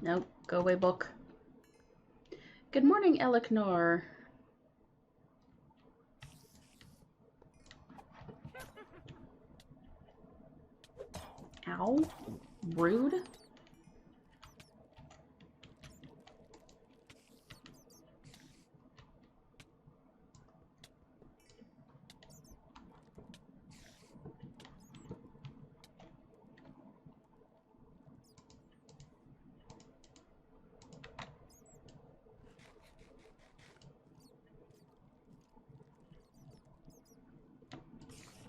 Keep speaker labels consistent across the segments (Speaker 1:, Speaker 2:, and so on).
Speaker 1: Nope. Go away, book. Good morning, Eliknor. Ow. Rude.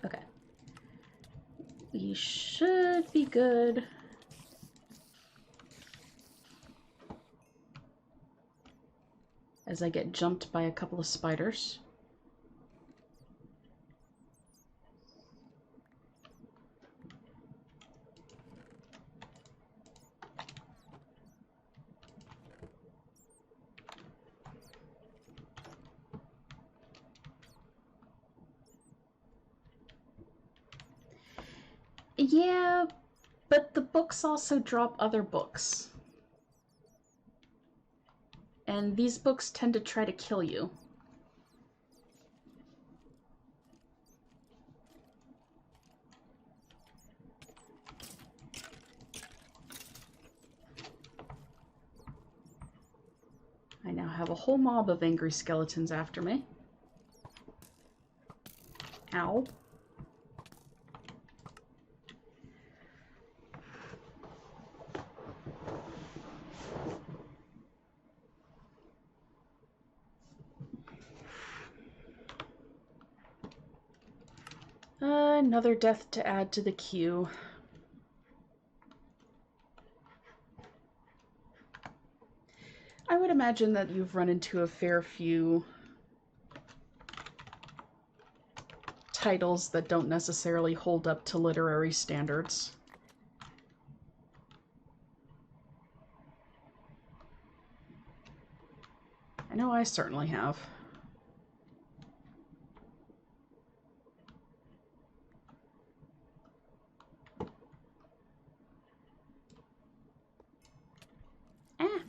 Speaker 1: Okay. We should be good. As I get jumped by a couple of spiders. Yeah, but the books also drop other books. And these books tend to try to kill you. I now have a whole mob of angry skeletons after me. Ow. Another death to add to the queue. I would imagine that you've run into a fair few titles that don't necessarily hold up to literary standards. I know I certainly have. Ah.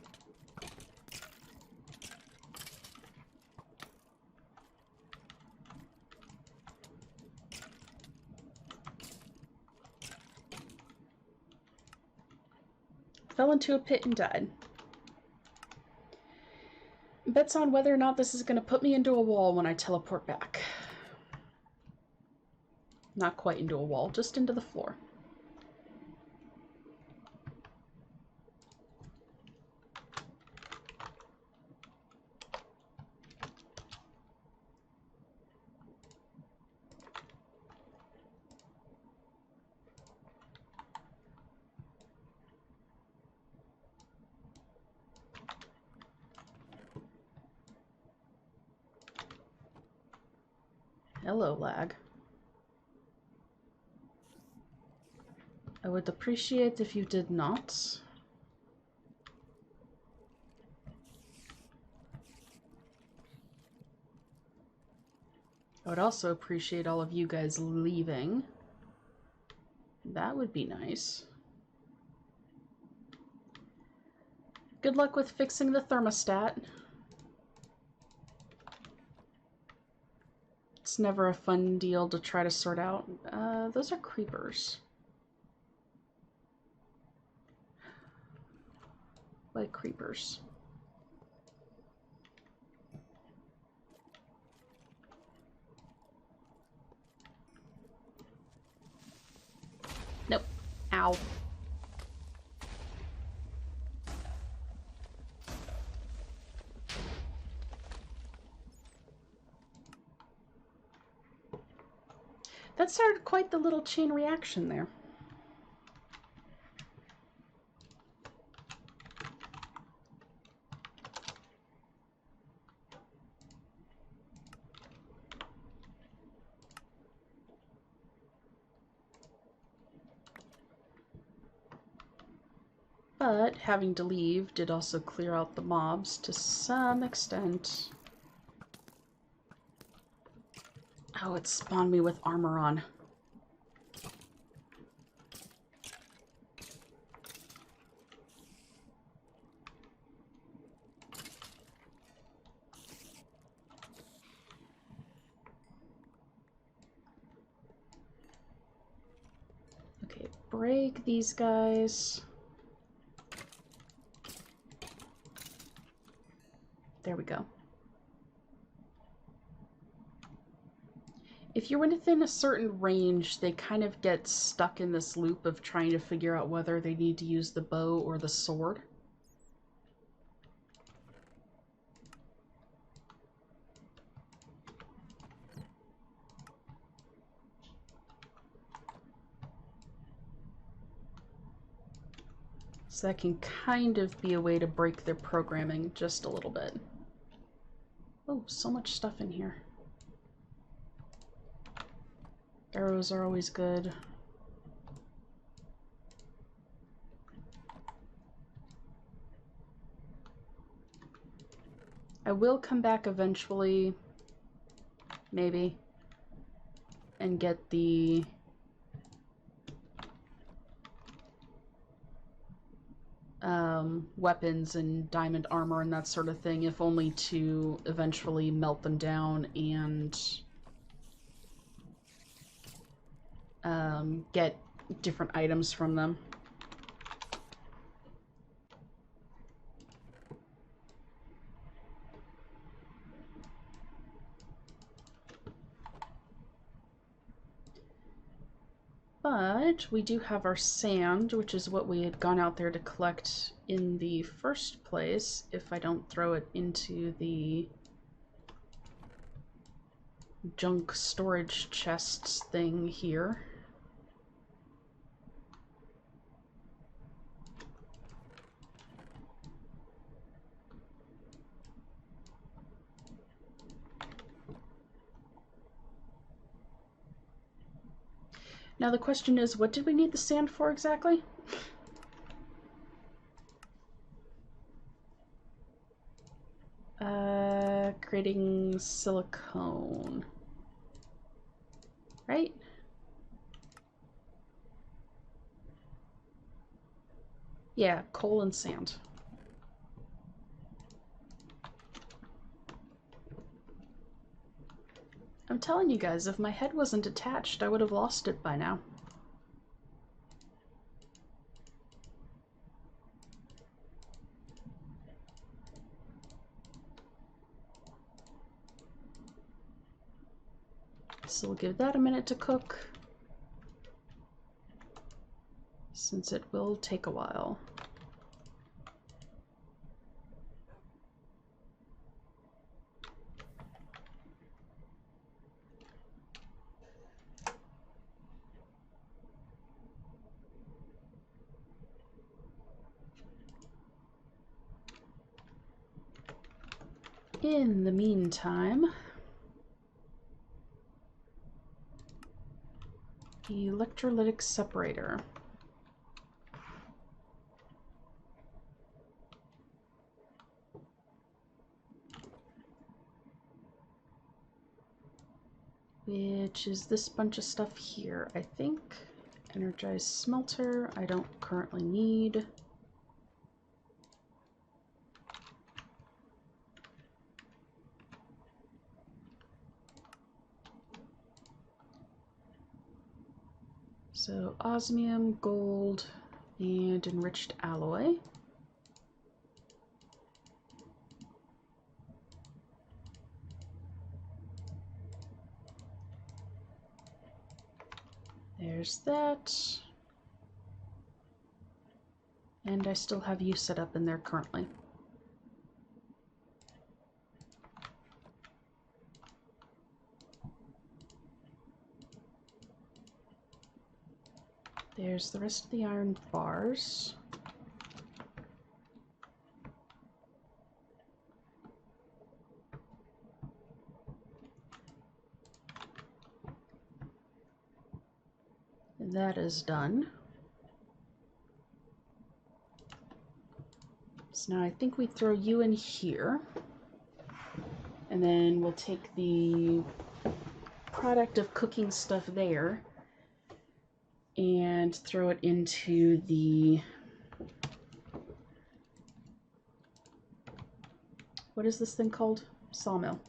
Speaker 1: Fell into a pit and died. Bets on whether or not this is going to put me into a wall when I teleport back. Not quite into a wall, just into the floor. Hello, lag. I would appreciate if you did not. I would also appreciate all of you guys leaving. That would be nice. Good luck with fixing the thermostat. It's never a fun deal to try to sort out. Those are creepers. Like creepers. Nope. Ow. That started quite the little chain reaction there. But having to leave did also clear out the mobs to some extent. Oh, it spawned me with armor on. break these guys. There we go. If you're within a certain range, they kind of get stuck in this loop of trying to figure out whether they need to use the bow or the sword. So that can kind of be a way to break their programming just a little bit. Oh, so much stuff in here. Arrows are always good. I will come back eventually, maybe, and get the weapons and diamond armor and that sort of thing, if only to eventually melt them down and get different items from them. But we do have our sand, which is what we had gone out there to collect in the first place, if I don't throw it into the junk storage chests thing here. Now the question is, what did we need the sand for exactly? Creating silicone. Right? Yeah, coal and sand. I'm telling you guys, if my head wasn't attached, I would have lost it by now. So we'll give that a minute to cook, since it will take a while. In the meantime, electrolytic separator. Which is this bunch of stuff here, I think. Energized smelter, I don't currently need. So osmium, gold, and enriched alloy. There's that. And I still have you set up in there currently. There's the rest of the iron bars. That is done. So now I think we throw you in here. And then we'll take the product of cooking stuff there and throw it into the, what is this thing called? Sawmill.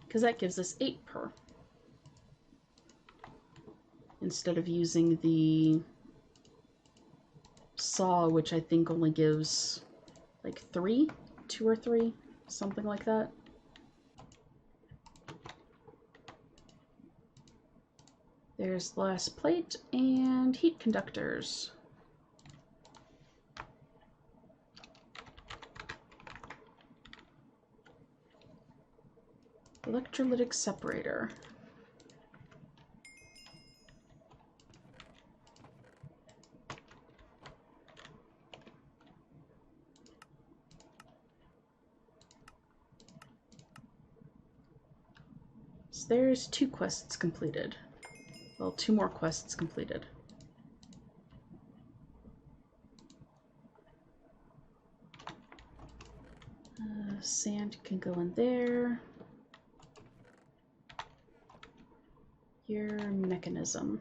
Speaker 1: because that gives us 8 per. Instead of using the saw, which I think only gives like 3, 2 or 3, something like that. There's the last plate and heat conductors. Electrolytic separator. So there's 2 quests completed. Well, 2 more quests completed. Sand can go in there. Your mechanism.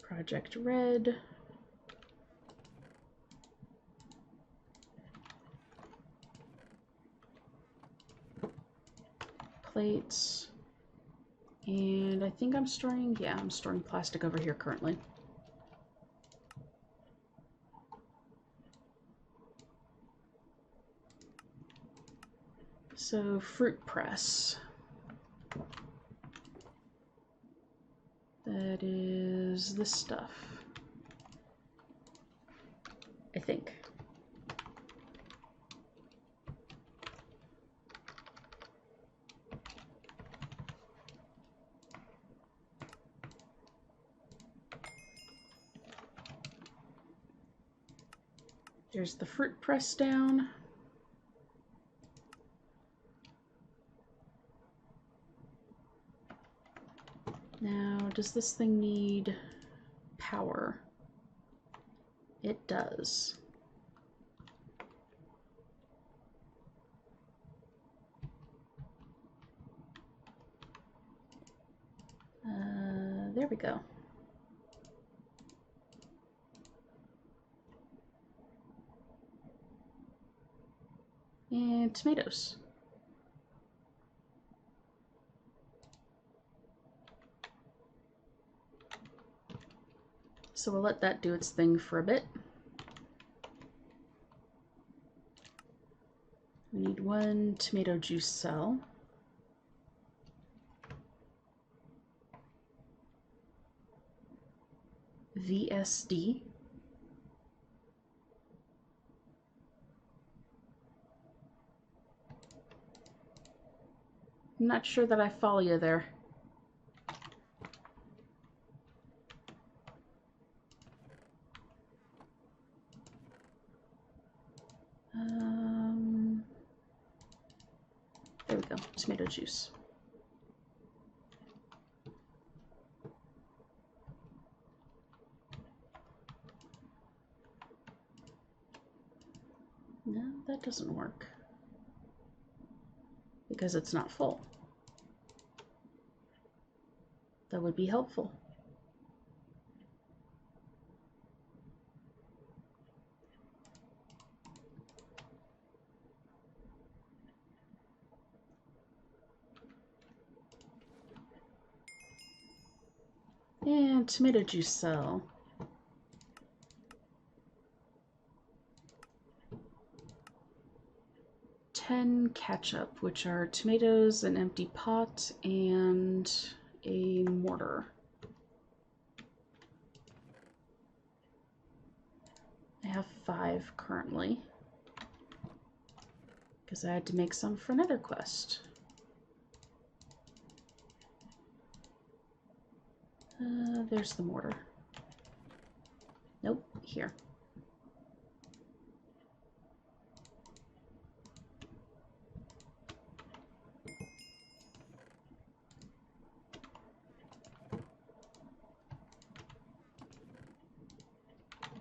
Speaker 1: Project Red. Plates. And I think I'm storing, yeah, I'm storing plastic over here currently. So, fruit press. That is this stuff, I think. There's the fruit press down. Now, does this thing need power? It does. There we go. And tomatoes. So we'll let that do its thing for a bit. We need 1 tomato juice cell. VSD. I'm not sure that I follow you there. There we go, tomato juice. No, that doesn't work. Because it's not full. That would be helpful. And tomato juice cell. Ketchup, which are tomatoes, an empty pot, and a mortar. I have 5 currently, because I had to make some for another quest. There's the mortar. Nope, here.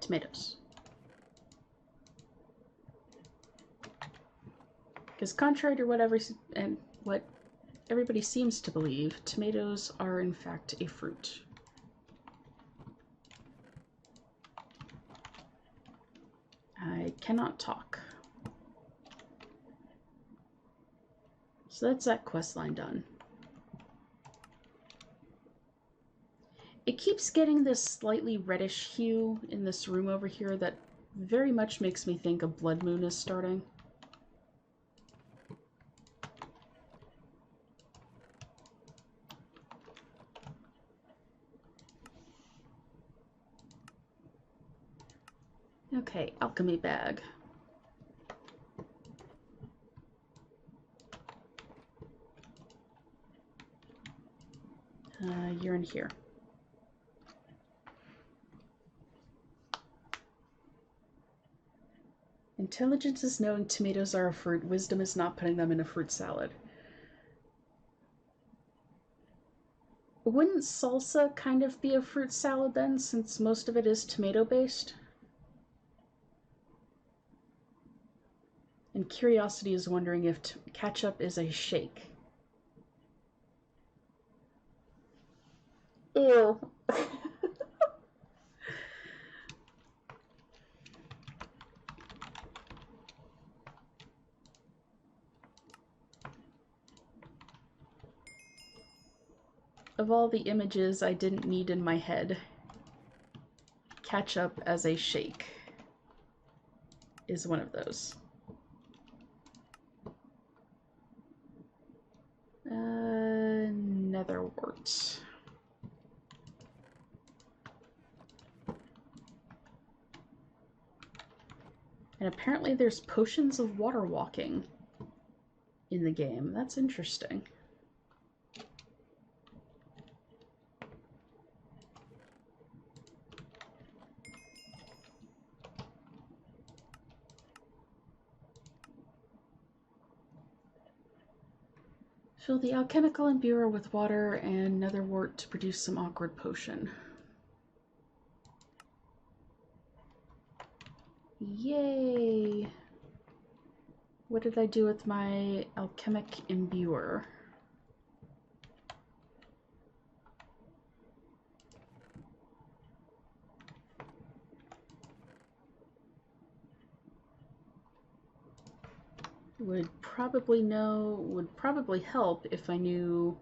Speaker 1: Tomatoes. Because contrary to what everybody seems to believe, tomatoes are in fact a fruit. cannot talk. So that's that quest line done. It keeps getting this slightly reddish hue in this room over here that very much makes me think a blood moon is starting. Okay, alchemy bag. You're in here. Intelligence is knowing tomatoes are a fruit. Wisdom is not putting them in a fruit salad. Wouldn't salsa kind of be a fruit salad then, since most of it is tomato-based? And Curiosity is wondering if ketchup is a shake. Ew. Of all the images I didn't need in my head, ketchup as a shake is one of those. Netherwort. And apparently there's potions of water walking in the game. That's interesting. Fill the alchemical imbuer with water and netherwort to produce some awkward potion. Yay! What did I do with my alchemic imbuer? Would probably help if I knew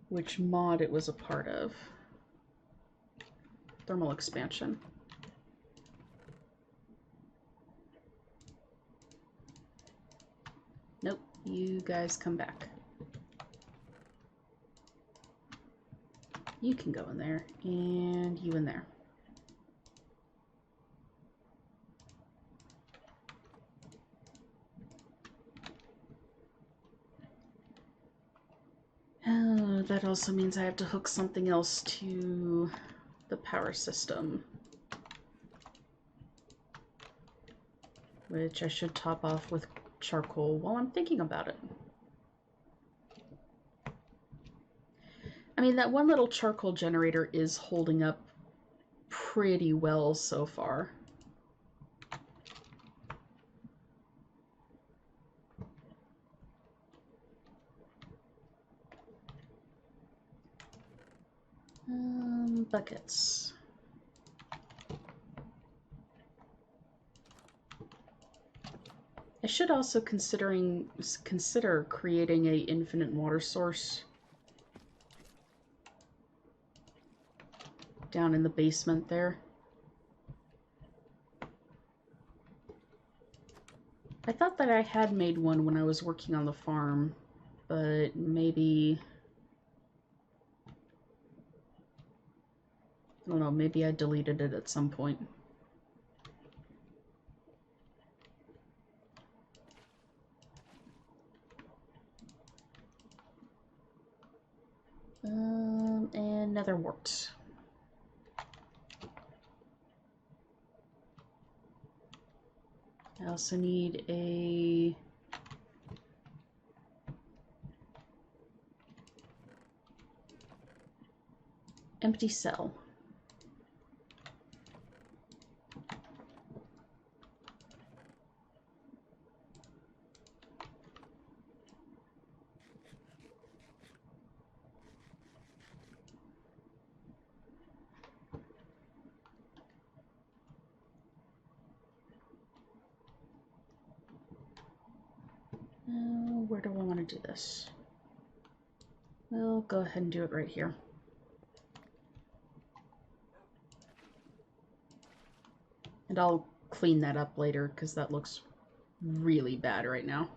Speaker 1: which mod it was a part of. Thermal expansion. Nope, you guys come back. You can go in there, and you in there. Oh, that also means I have to hook something else to the power system, which I should top off with charcoal while I'm thinking about it. I mean, that one little charcoal generator is holding up pretty well so far. Buckets. I should also consider creating a infinite water source down in the basement there. I thought that I had made one when I was working on the farm, but maybe... I don't know, maybe I deleted it at some point. And netherwort. I also need a empty cell. to do this? We'll go ahead and do it right here. And I'll clean that up later because that looks really bad right now.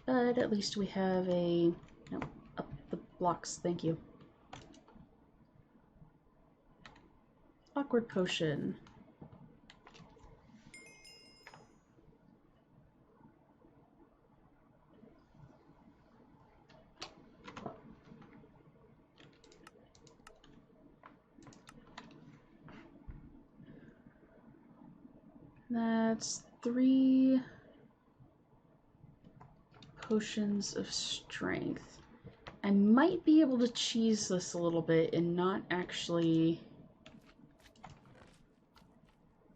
Speaker 1: But at least we have a... No, up the blocks, thank you. Awkward potion. That's 3 potions of strength. I might be able to cheese this a little bit and not actually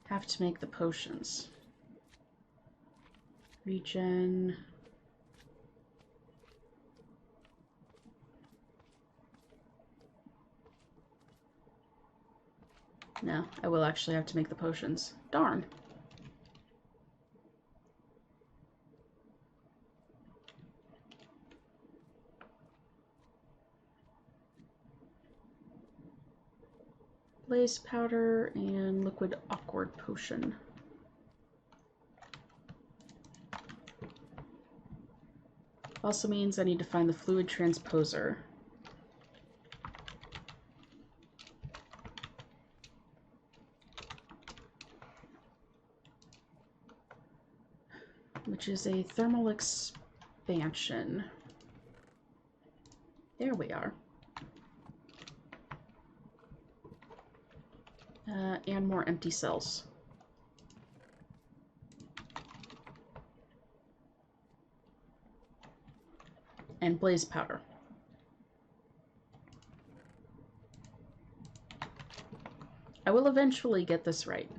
Speaker 1: have to make the potions. Regen. No, I will actually have to make the potions. Darn. Blaze powder and liquid awkward potion. Also means I need to find the fluid transposer. Which is a thermal expansion. There we are. And more empty cells. And blaze powder. I will eventually get this right.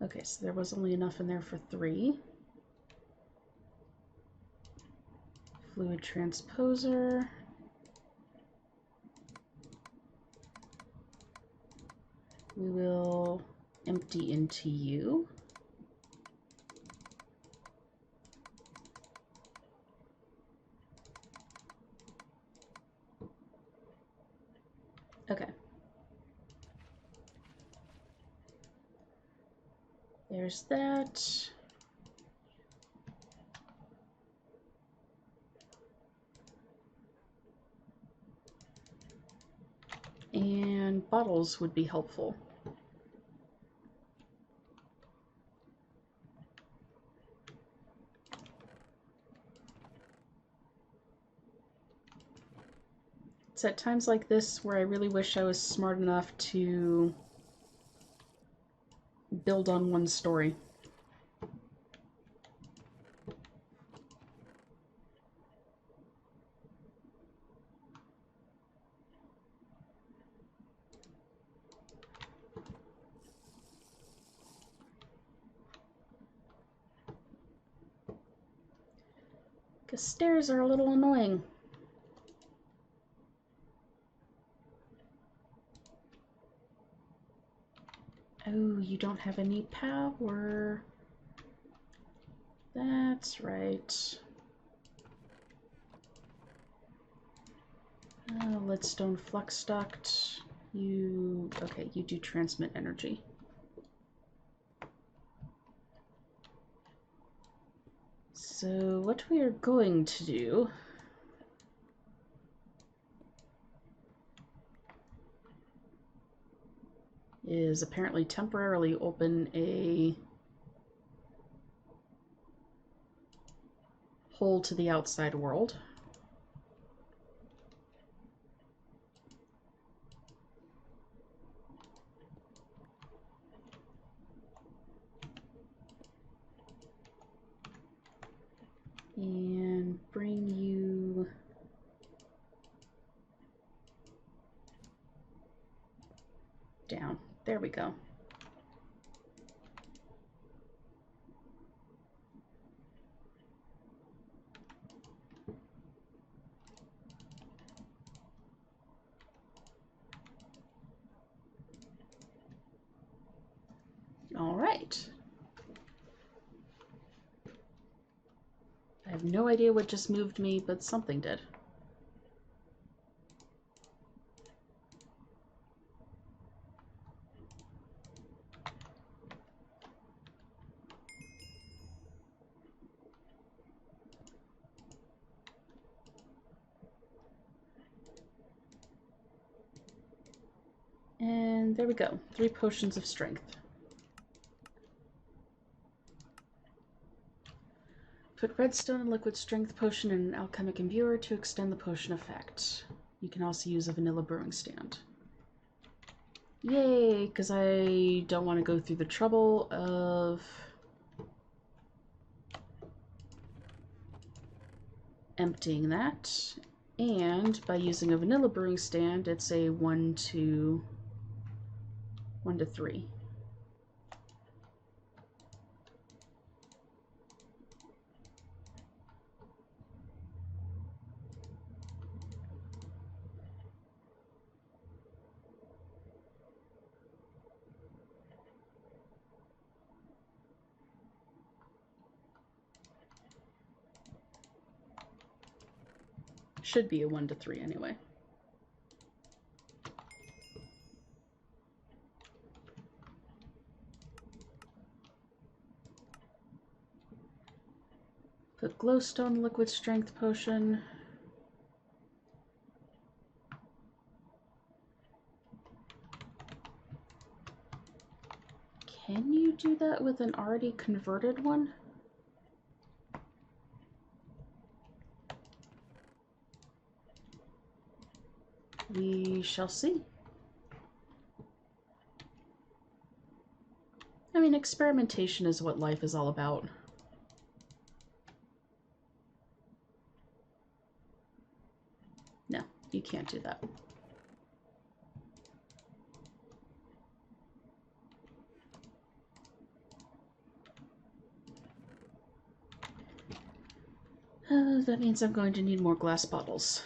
Speaker 1: Okay, so there was only enough in there for 3. Fluid transposer. We will empty into you. Okay. There's that. And bottles would be helpful. It's at times like this where I really wish I was smart enough to build on one story. Because stairs are a little annoying. Oh, you don't have any power. That's right. Leadstone flux duct. You... okay, you do transmit energy. So what we are going to do is apparently temporarily open a hole to the outside world. And bring you down. There we go. Alright. I have no idea what just moved me, but something did. And there we go. 3 potions of strength. Put redstone and liquid strength potion in an alchemic imbuer to extend the potion effect. You can also use a vanilla brewing stand. Yay, because I don't want to go through the trouble of emptying that. And by using a vanilla brewing stand, it's a 1 to 3. Should be a 1 to 3 anyway. Put glowstone liquid strength potion. Can you do that with an already converted one? We shall see. I mean, experimentation is what life is all about. No, you can't do that. That means I'm going to need more glass bottles.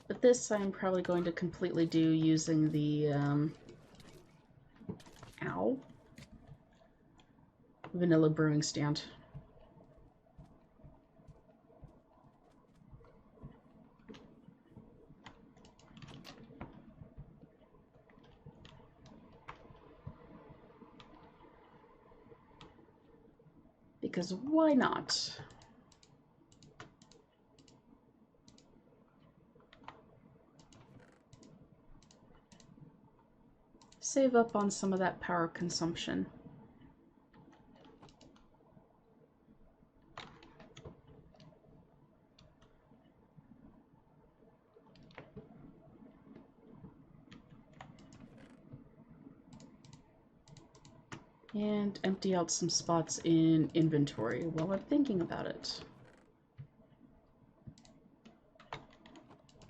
Speaker 1: But this I'm probably going to completely do using the vanilla brewing stand. Because why not? Save up on some of that power consumption. And empty out some spots in inventory while I'm thinking about it.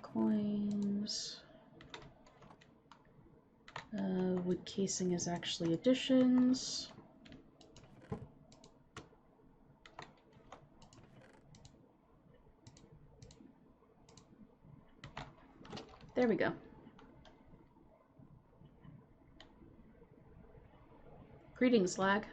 Speaker 1: Coins. Wood casing is actually additions. There we go. Greetings, lag.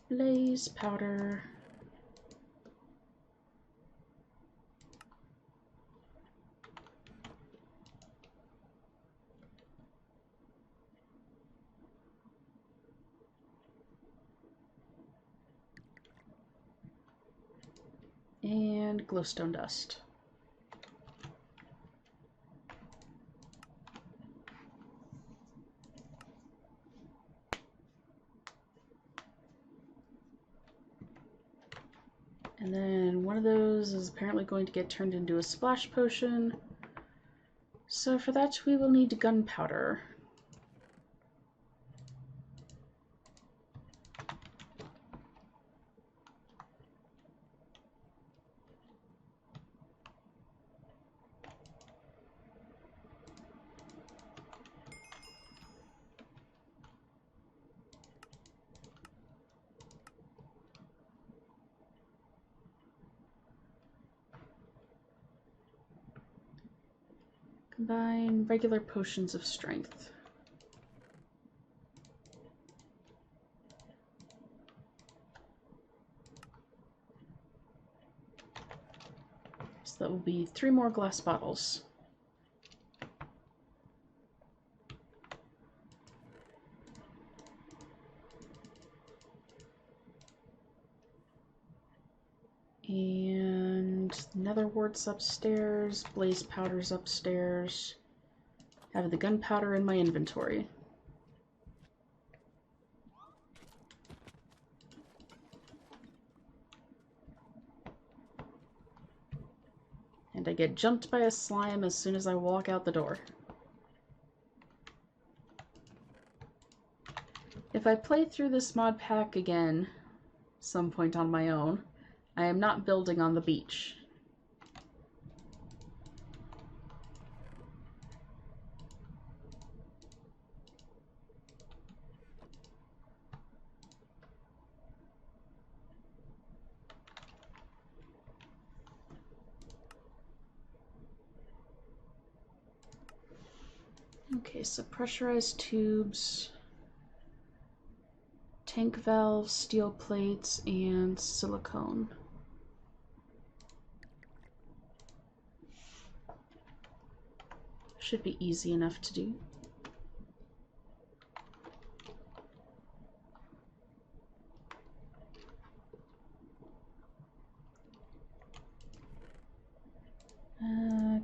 Speaker 1: Blaze powder. And glowstone dust. And then one of those is apparently going to get turned into a splash potion. So for that we will need gunpowder. Combine regular potions of strength. So that will be 3 more glass bottles. And nether warts upstairs, blaze powders upstairs. Have the gunpowder in my inventory. And I get jumped by a slime as soon as I walk out the door. If I play through this mod pack again, some point on my own, I am not building on the beach. Okay, so pressurized tubes, tank valves, steel plates, and silicone. Should be easy enough to do.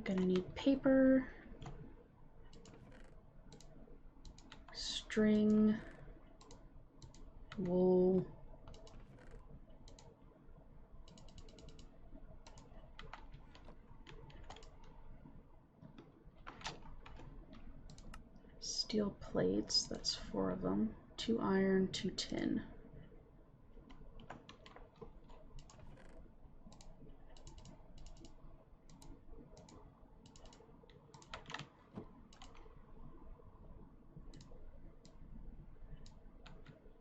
Speaker 1: Gonna need paper, string, wool, steel plates, that's 4 of them, 2 iron, 2 tin.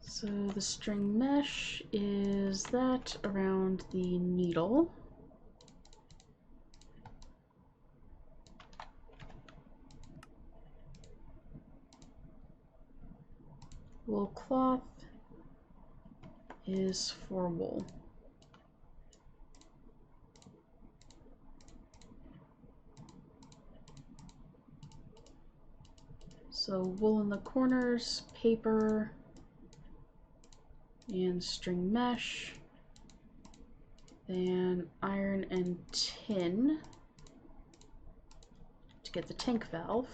Speaker 1: So the string mesh is that around the needle. Wool cloth is for wool. So wool in the corners, paper, and string mesh, then iron and tin to get the tank valve.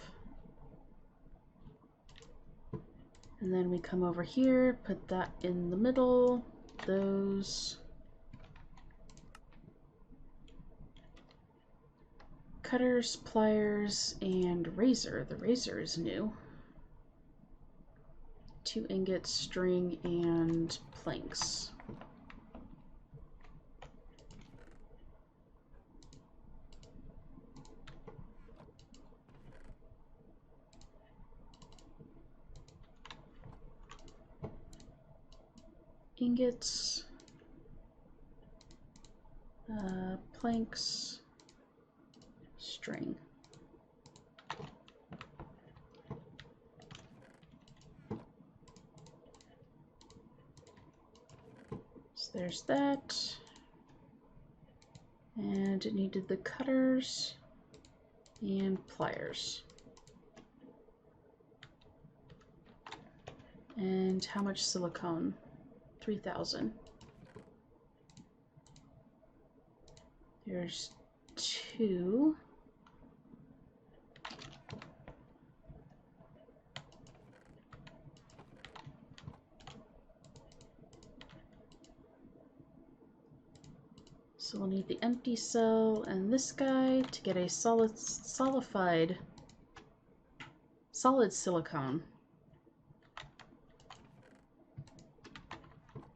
Speaker 1: And then we come over here, put that in the middle, those. Cutters, pliers, and razor. The razor is new. 2 ingots, string, and planks. Ingots, planks, string. So there's that. And it needed the cutters and pliers. And how much silicone? 3,000. There's 2. So we'll need the empty cell and this guy to get a solid silicone.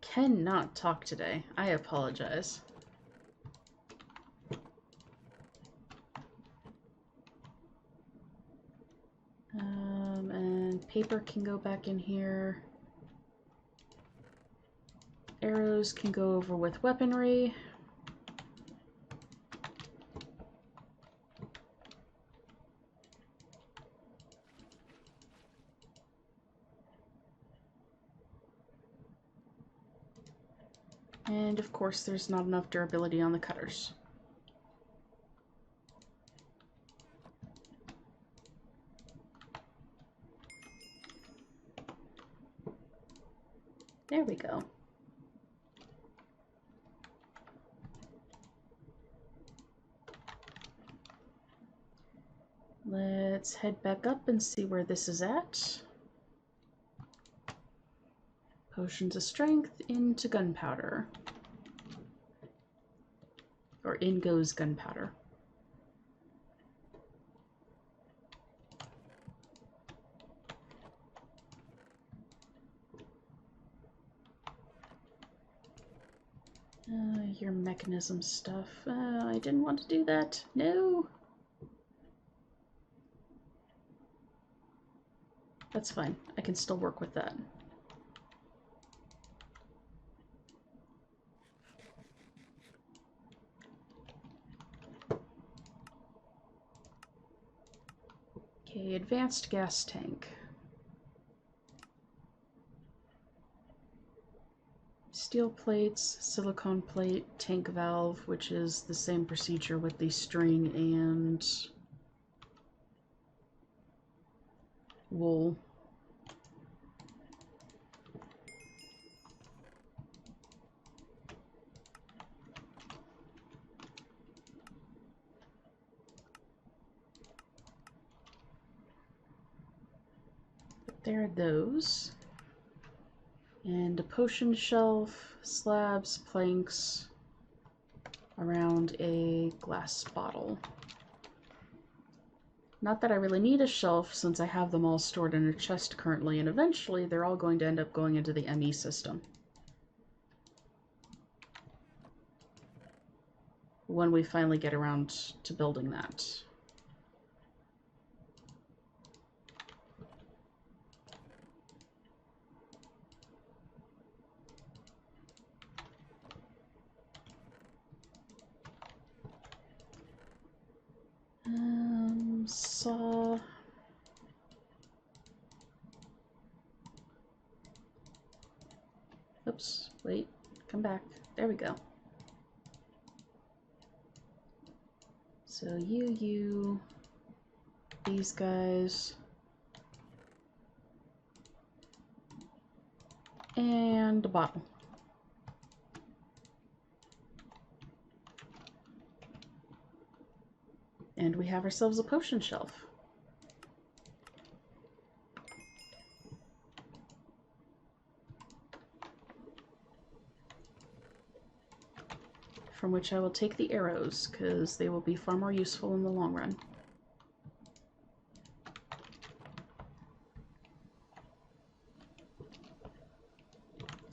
Speaker 1: Cannot talk today. I apologize. And paper can go back in here. Arrows can go over with weaponry. And of course there's not enough durability on the cutters. There we go. Let's head back up and see where this is at. Potions of strength into gunpowder. Or in goes gunpowder. Your mechanism stuff. I didn't want to do that. No! That's fine. I can still work with that. Okay, advanced gas tank. Steel plates, silicone plate, tank valve, which is the same procedure with the string and wool. But there are those. And a potion shelf, slabs, planks around a glass bottle. Not that I really need a shelf since I have them all stored in a chest currently, and eventually they're all going to end up going into the ME system. When we finally get around to building that. Saw. Oops, wait, come back. There we go. So you, these guys, and a bottle. And we have ourselves a potion shelf. From which I will take the arrows, because they will be far more useful in the long run.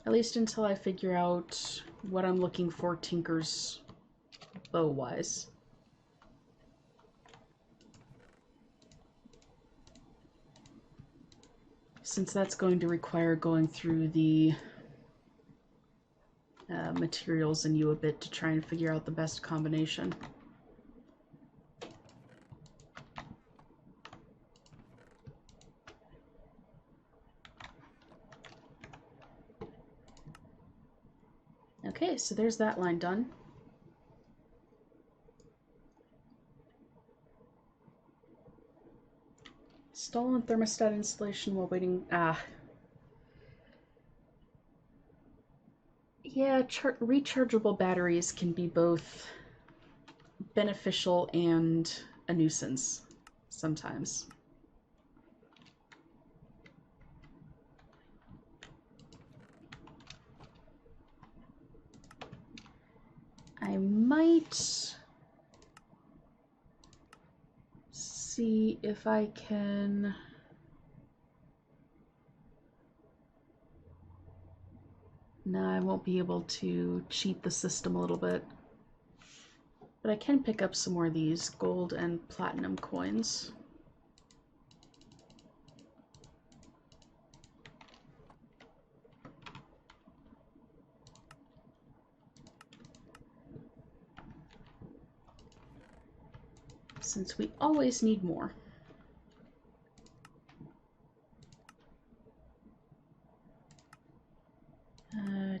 Speaker 1: At least until I figure out what I'm looking for Tinker's bow-wise. Since that's going to require going through the materials in you a bit to try and figure out the best combination. Okay, so there's that line done. Stolen thermostat installation while waiting. Yeah, rechargeable batteries can be both beneficial and a nuisance sometimes. I might see if I can... No, I won't be able to cheat the system a little bit. But I can pick up some more of these gold and platinum coins. Since we always need more.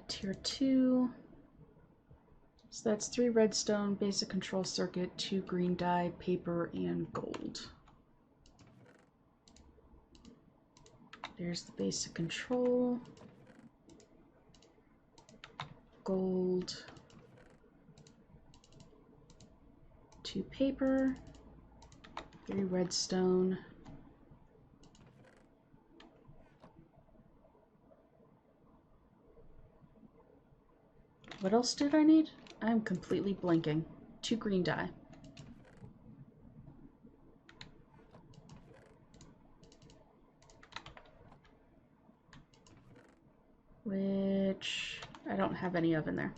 Speaker 1: Tier 2. So that's 3 redstone, basic control circuit, 2 green dye, paper, and gold. There's the basic control. Gold. 2 paper. 3 redstone. What else did I need? I'm completely blanking. 2 green dye. Which I don't have any of in there.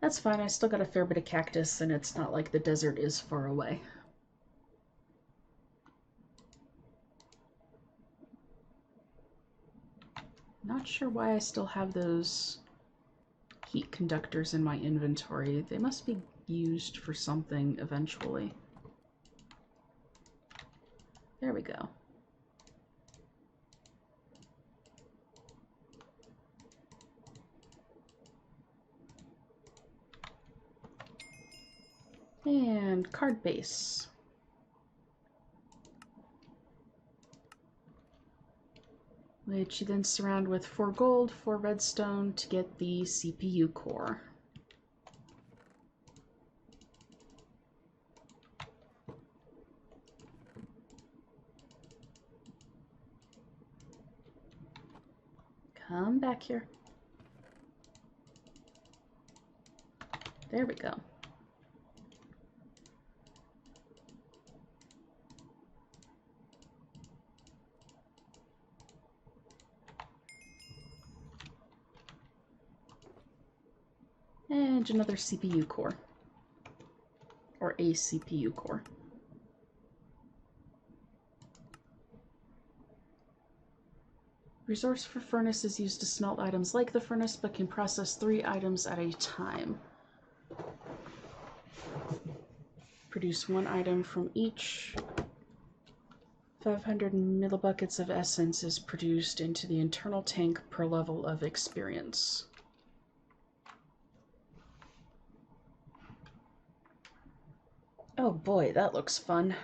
Speaker 1: That's fine, I still got a fair bit of cactus, and it's not like the desert is far away. Not sure why I still have those heat conductors in my inventory. They must be used for something eventually. There we go. And card base. Which you then surround with 4 gold, 4 redstone to get the CPU core. Come back here. There we go. And another CPU core. Or a CPU core. Resource for furnace is used to smelt items like the furnace, but can process 3 items at a time. Produce 1 item from each. 500 millibuckets of essence is produced into the internal tank per level of experience. Oh boy, that looks fun.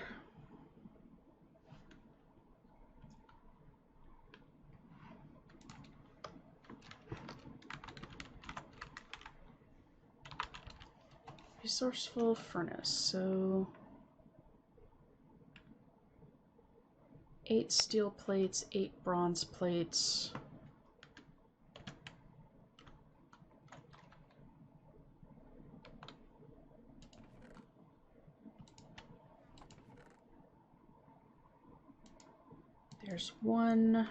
Speaker 1: Resourceful furnace, so 8 steel plates, 8 bronze plates. There's 1.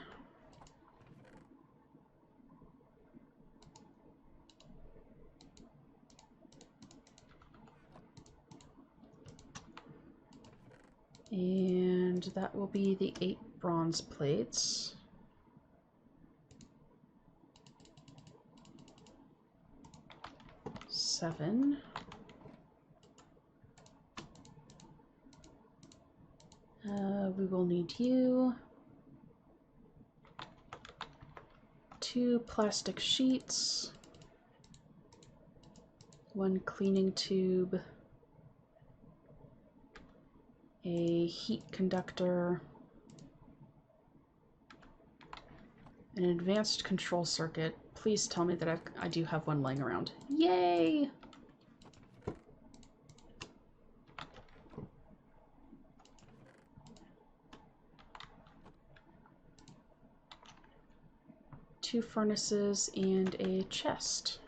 Speaker 1: And that will be the 8 bronze plates. Seven. We will need you. 2 plastic sheets. 1 cleaning tube. A heat conductor. An advanced control circuit. Please tell me that I do have one laying around. Yay! Two furnaces and a chest.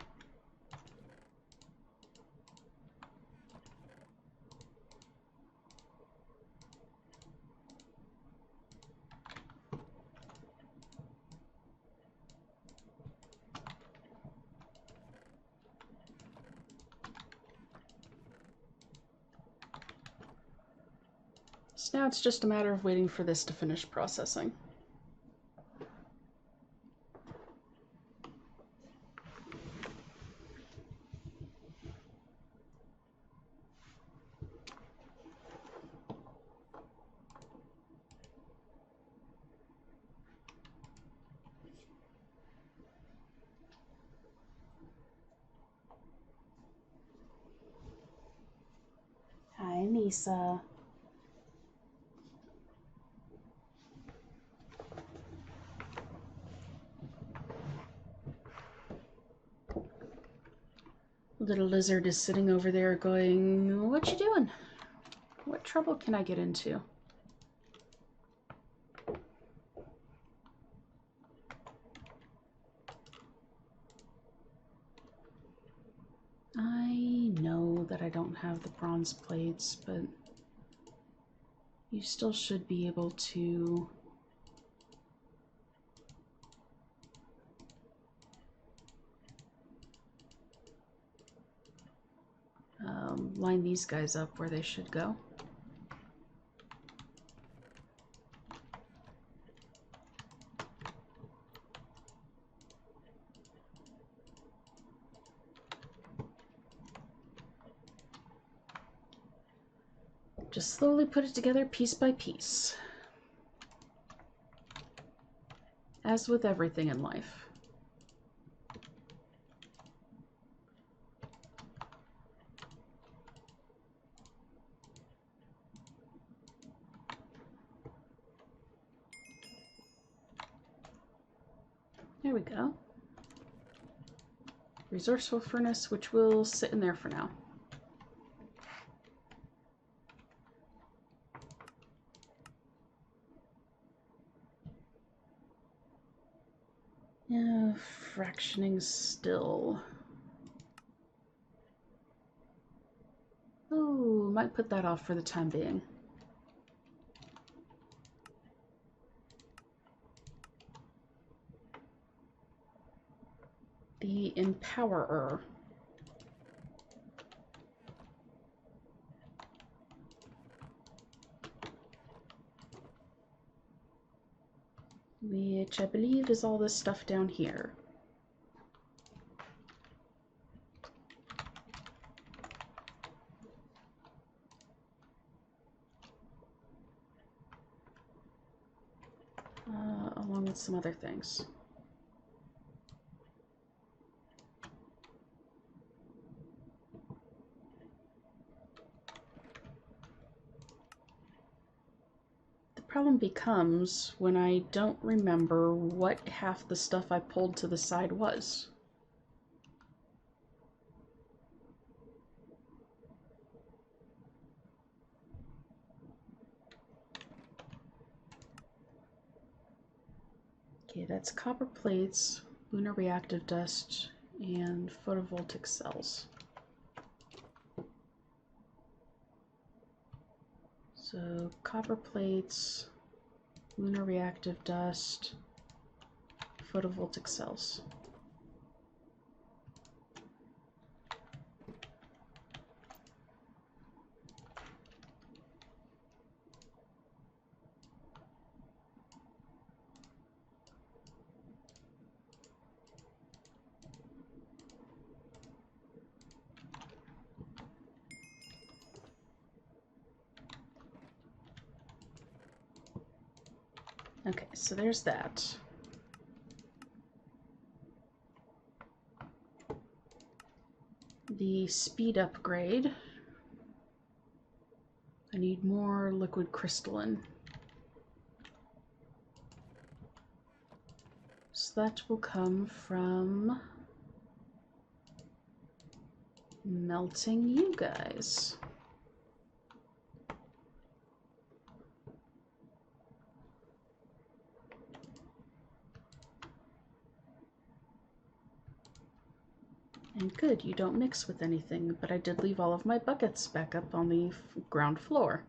Speaker 1: So now it's just a matter of waiting for this to finish processing. Lisa. Little lizard is sitting over there going, "What you doing? What trouble can I get into?" I know that I don't have the bronze plates, but you still should be able to line these guys up where they should go. Just slowly put it together piece by piece. As with everything in life. There we go. Resourceful furnace, which will sit in there for now. Fractioning still. Oh, might put that off for the time being. The Empowerer. Which I believe is all this stuff down here. Along with some other things. The problem becomes when I don't remember what half the stuff I pulled to the side was. Okay, that's copper plates, lunar reactive dust, and photovoltaic cells. So copper plates, lunar reactive dust, photovoltaic cells. Okay, so there's that. The speed upgrade. I need more liquid crystalline. So that will come from melting you guys. And good, you don't mix with anything, but I did leave all of my buckets back up on the ground floor.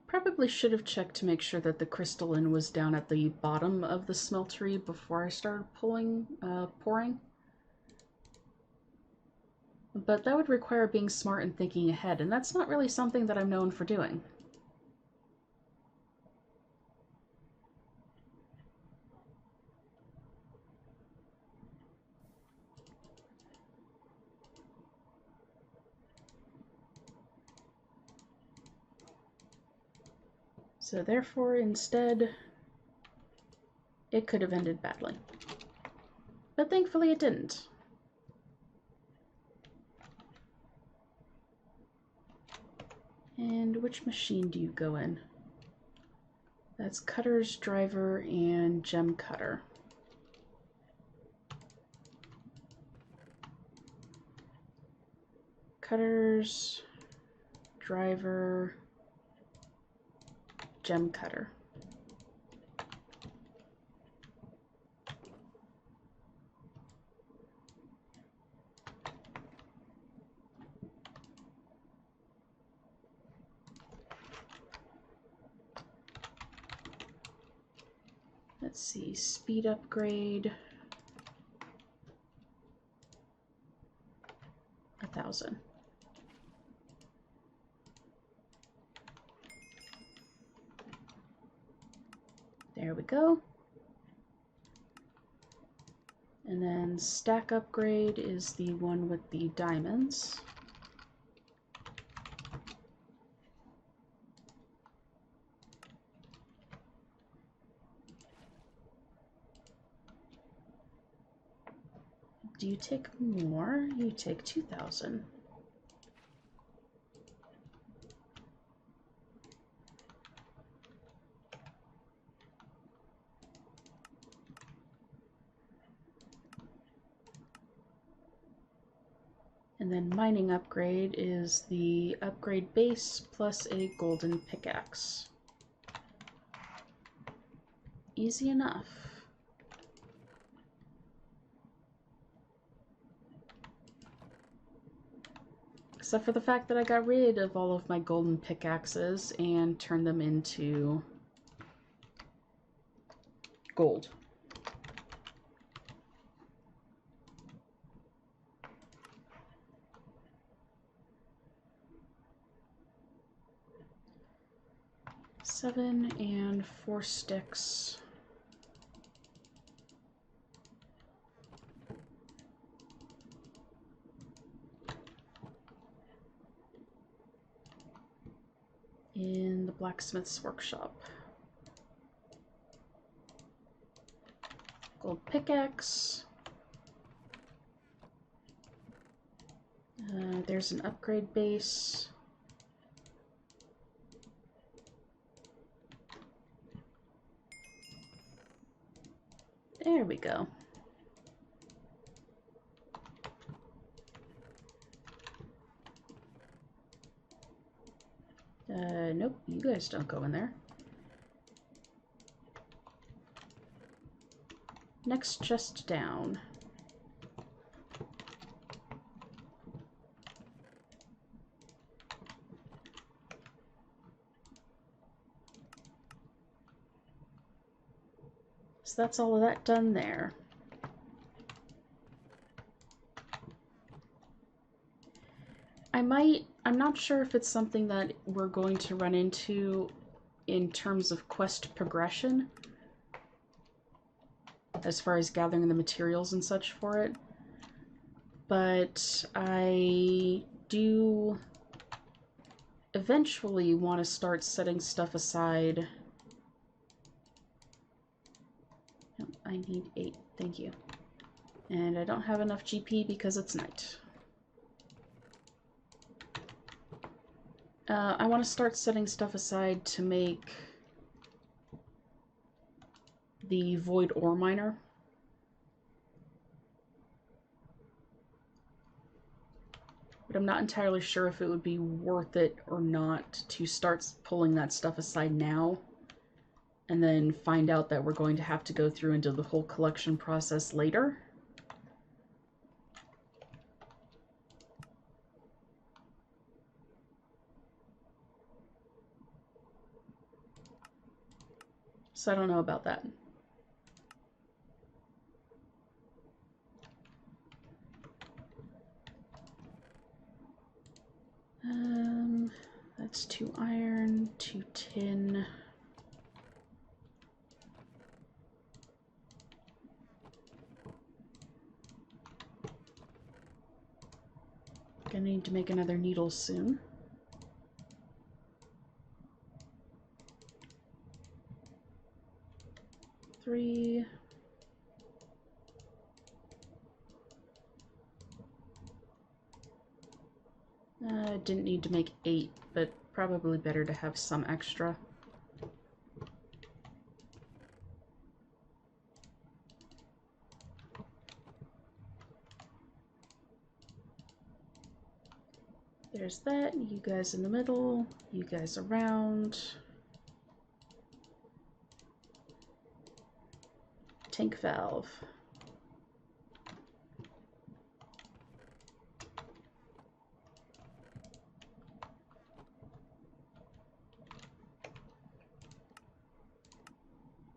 Speaker 1: Probably should have checked to make sure that the crystalline was down at the bottom of the smeltery before I started pouring. But that would require being smart and thinking ahead, and that's not really something that I'm known for doing. So therefore, instead, it could have ended badly. But thankfully it didn't. And which machine do you go in? That's Cutter's Driver and Gem Cutter. Cutter's Driver, Gem Cutter. Let's see, speed upgrade, 1,000. There we go. And then stack upgrade is the one with the diamonds. Do you take more? You take 2,000. And then mining upgrade is the upgrade base plus a golden pickaxe. Easy enough. Except for the fact that I got rid of all of my golden pickaxes and turned them into gold. Seven and 4 sticks. In the blacksmith's workshop. Gold pickaxe. There's an upgrade base. There we go. Nope, you guys don't go in there. Next chest down. So that's all of that done there. I'm not sure if it's something that we're going to run into in terms of quest progression, as far as gathering the materials and such for it, but I do eventually want to start setting stuff aside. No, I need 8, thank you. And I don't have enough GP because it's night. I want to start setting stuff aside to make the void ore miner. But I'm not entirely sure if it would be worth it or not to start pulling that stuff aside now and then find out that we're going to have to go through and do the whole collection process later. So I don't know about that. That's 2 iron, 2 tin. Gonna need to make another needle soon. 3. Didn't need to make 8, but probably better to have some extra. There's that, you guys in the middle, you guys around. Tank valve.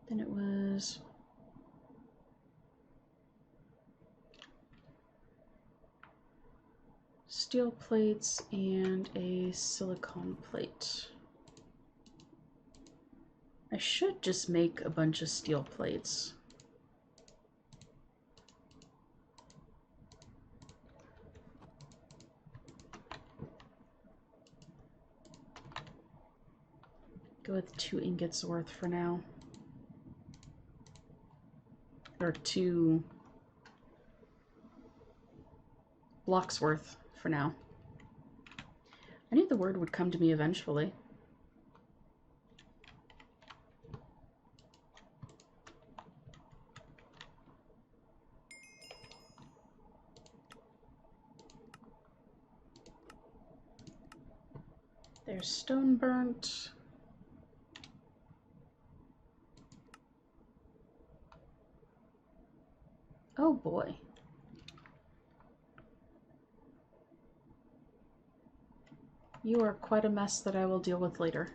Speaker 1: Then it was steel plates and a silicone plate. I should just make a bunch of steel plates. Go with 2 ingots worth for now. Or 2 blocks worth for now. I knew the word would come to me eventually. There's stone burnt. Oh boy. You are quite a mess that I will deal with later.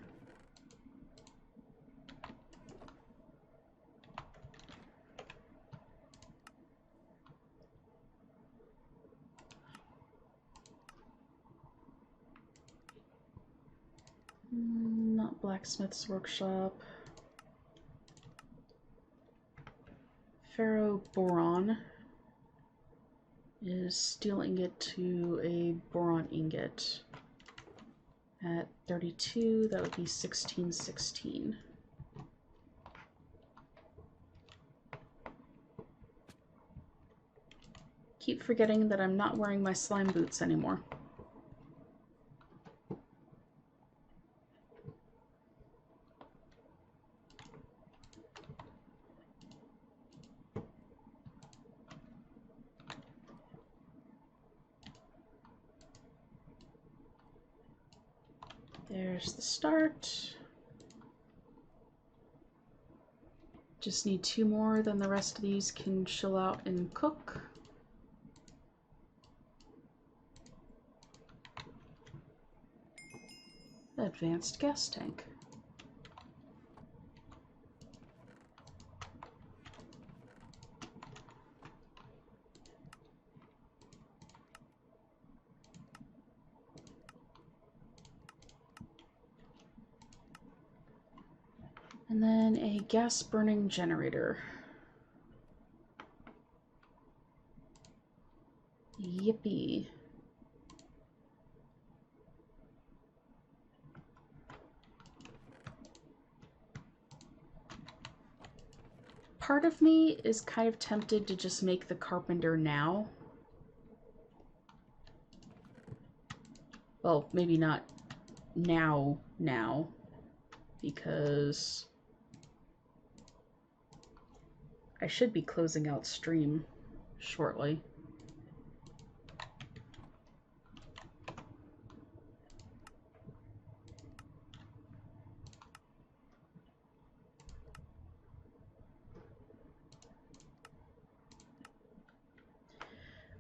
Speaker 1: Not blacksmith's workshop. Ferroboron is steel ingot to a boron ingot. At 32, that would be 1616. Keep forgetting that I'm not wearing my slime boots anymore. There's the start. Just need 2 more, then the rest of these can chill out and cook. Advanced gas tank. And then a gas burning generator. Yippee. Part of me is kind of tempted to just make the carpenter now. Well, maybe not now, because I should be closing out stream shortly.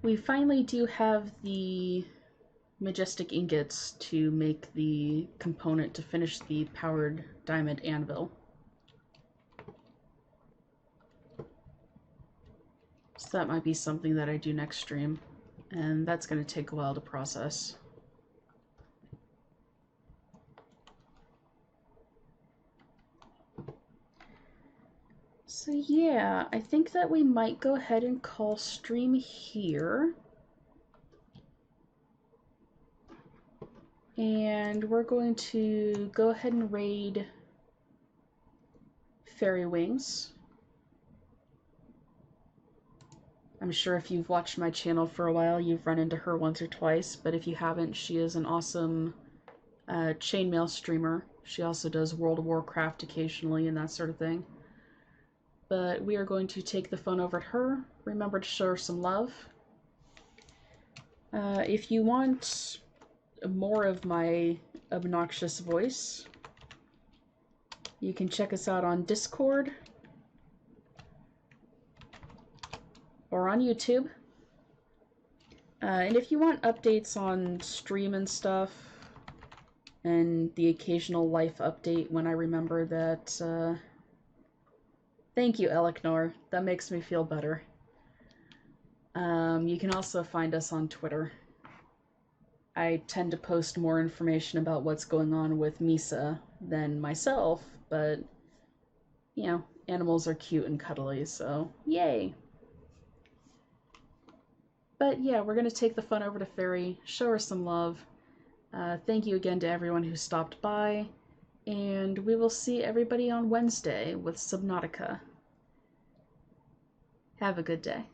Speaker 1: We finally do have the majestic ingots to make the component to finish the powered diamond anvil. So that might be something that I do next stream, and that's going to take a while to process. So yeah, I think that we might go ahead and call stream here. And we're going to go ahead and raid Fairy Wings. I'm sure if you've watched my channel for a while, you've run into her once or twice, but if you haven't, she is an awesome chainmail streamer. She also does World of Warcraft occasionally and that sort of thing. But we are going to take the phone over to her. Remember to show her some love. If you want more of my obnoxious voice, you can check us out on Discord or on YouTube. And if you want updates on stream and stuff, and the occasional life update when I remember that, thank you, Elecnor. That makes me feel better. You can also find us on Twitter. I tend to post more information about what's going on with Misa than myself, but, you know, animals are cute and cuddly, so yay! But yeah, we're going to take the fun over to Fairy, show her some love. Thank you again to everyone who stopped by, and we will see everybody on Wednesday with Subnautica. Have a good day.